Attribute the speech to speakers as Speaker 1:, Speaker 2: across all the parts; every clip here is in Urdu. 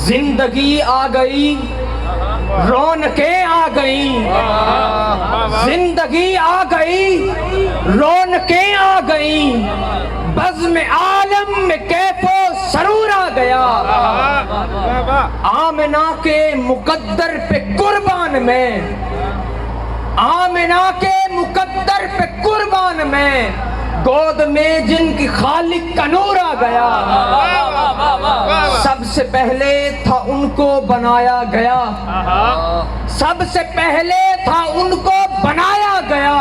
Speaker 1: زندگی آ گئی رونقیں آ گئیں، زندگی آ گئی رونقیں آ گئیں، بزم عالم میں کیف و سرور آ گیا، آمنہ کے مقدر پہ قربان میں، آمنہ کے مقدر پہ قربان میں، گود میں جن کی خالق کا نور آ گیا، سب سے پہلے تھا ان کو بنایا گیا، سب سے پہلے تھا ان کو بنایا گیا،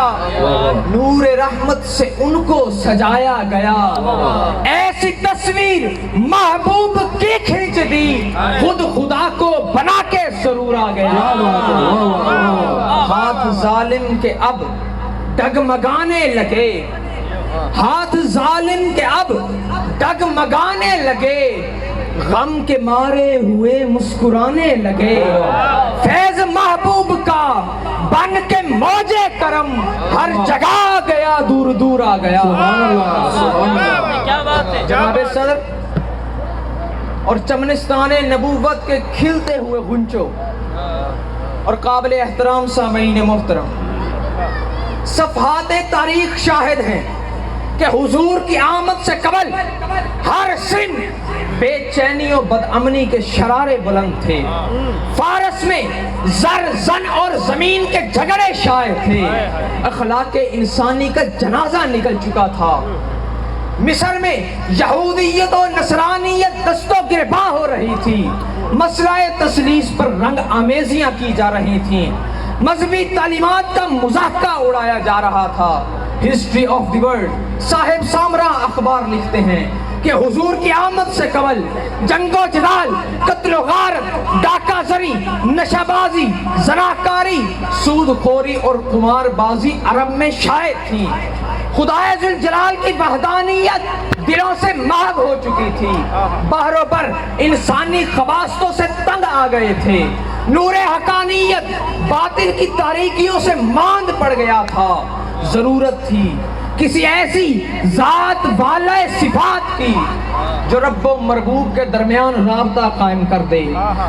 Speaker 1: نور رحمت سے ان کو سجایا گیا، ایسی تصویر محبوب کی کھینچ دی، خود خدا کو بنا کے سرور آ گیا، ہاتھ ظالم کے اب ڈگمگانے لگے، ہاتھ ظالم کے اب ڈگمگانے لگے، غم کے مارے ہوئے مسکرانے لگے، فیض محبوب کا بن کے موجے کرم ہر جگہ آ گیا، دور دور آ گیا۔ جناب صدر اور چمنستان نبوت کے کھلتے ہوئے غنچوں اور قابل احترام سامعین محترم، صفحات تاریخ شاہد ہیں کہ حضور کی آمد سے قبل ہر سن بے چینی و بدامنی کے شرارے بلند تھے، فارس میں زر زن اور زمین کے جھگڑے شائع تھے، اخلاق انسانی کا جنازہ نکل چکا تھا، مصر میں یہودیت و نصرانیت دست و گرباں ہو رہی تھی، مسئلہ تثلیث پر رنگ آمیزیاں کی جا رہی تھیں، مذہبی تعلیمات کا مذاکرہ اڑایا جا رہا تھا۔ ہسٹری آف دی ورلڈ صاحب سامراں اخبار لکھتے ہیں کہ حضور کی آمد سے قبل جنگ و جدال، قتل و غارت، ڈاکہ زری، نشہ بازی، زناکاری، سود خوری اور قمار بازی عرب میں شائع تھی، خدائے ذوالجلال کی وحدانیت دلوں سے محو ہو چکی تھی، بحر و بر انسانی خباستوں سے تنگ آ گئے تھے، نور حقانیت باطل کی تاریکیوں سے ماند پڑ گیا تھا، ضرورت تھی کسی ایسی ذات والا صفات کی جو رب و مربوب کے درمیان رابطہ قائم کر دے،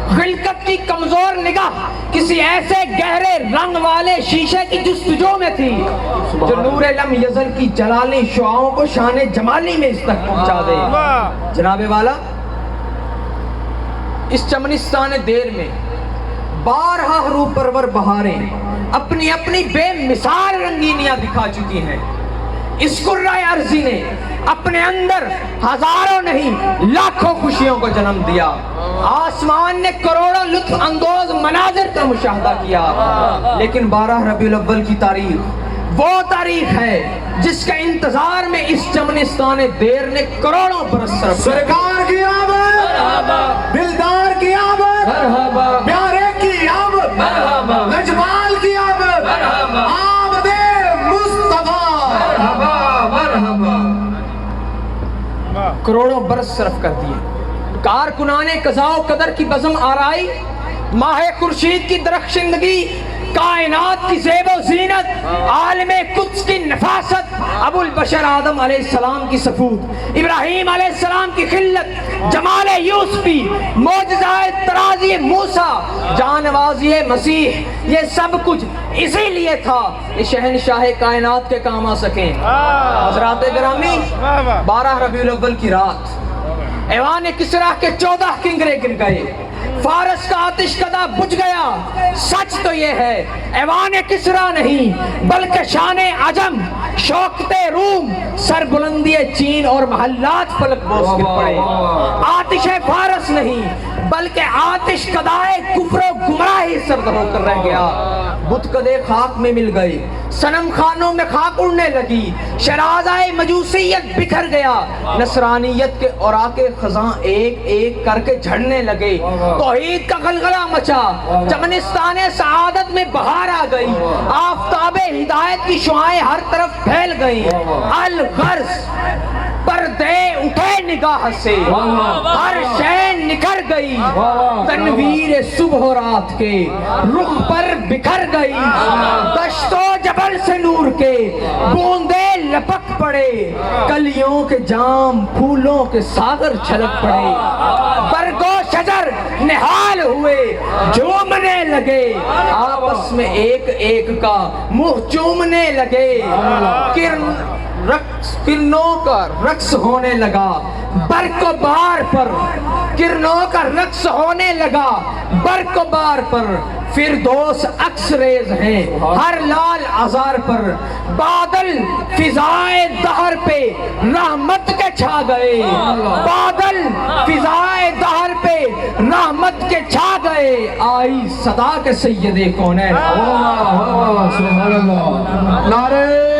Speaker 1: خلقت کی کمزور نگاہ کسی ایسے گہرے رنگ والے شیشے کی جستجو میں تھی جو نور لم یزل کی جلالی شعاؤں کو شان جمالی میں اس تک پہنچا دے۔ جناب والا، اس چمنستان دیر میں بارہا حروف پرور بہاریں اپنی اپنی بے مثال رنگینیاں دکھا چکی ہیں، اس قرۂ ارضی نے اپنے اندر ہزاروں نہیں لاکھوں خوشیوں کو جنم دیا، آسمان نے کروڑوں لطف اندوز مناظر کا مشاہدہ کیا، لیکن 12 ربیع الاول کی تاریخ وہ تاریخ ہے جس کے انتظار میں اس چمنستان دیر نے کروڑوں برس صرف
Speaker 2: سرکار کی آمد، دلدار کی آمد، پیارے کی آمد، لجپال کی آمد، آمد مصطفیٰ،
Speaker 1: کروڑوں برس صرف کر دیے، کارکنان قضاء و قدر کی بزم آرائی، ماہ خورشید کی درخشندگی، کائنات کی زیب و زینت، عالم قدس کی نفاست، ابو البشر آدم علیہ السلام کی سفود، ابراہیم علیہ السلام کی خلت، جمال یوسفی، معجزہ ترازی موسیٰ، جانوازی مسیح، یہ سب کچھ اسی لیے تھا کہ شہنشاہ کائنات کے کام آ سکیں۔ حضرات گرامی، 12 ربیع الاول کی رات ایوان کسریٰ کے 14 کنگرے گر گئے، فارس کا آتش کدہ بجھ گیا، سچ تو یہ ہے ایوان کسریٰ نہیں بلکہ شان عجم، شوکت روم، سر بلندی چین اور محلات فلک بوس گر پڑے، آتش فارس نہیں بلکہ آتش کدائے کفر و گمراہی سرد ہو کر رہ گیا، بت کدے خاک میں مل گئے، صنم خانوں میں خاک اڑنے لگی، شرازۂ مجوسیت بکھر گیا، نصرانیت کے اوراق خزاں ایک ایک کر کے جھڑنے لگے، توحید کا غلغلہ مچا، چمنستان سعادت میں بہار آ گئی، آفتاب ہدایت کی شعائیں ہر طرف پھیل گئی، الغرض پردے اٹھے نگاہ سے، ہر شے نکھر گئی، تنویر صبح و رات کے رخ پر بکھر گئی، دشت و جبل سے نور کے بوندے لپک پڑے، کلیوں کے جام پھولوں کے ساغر چھلک پڑے، برگ و شجر نہال ہوئے جومنے لگے آپس میں ایک ایک کا منہ چومنے لگے کرنوں کا رقص ہونے لگا برق و بار پر کرنوں کا رقص ہونے لگا برق و بار پر فردوس عکس ریز ہیں ہر لال ازار پر بادل فضائے دہر پہ رحمت کے چھا گئے بادل فضائے دہر پہ رحمت کے چھا گئے آئی صدا کے سید کونین
Speaker 2: سبحان اللہ نعرہ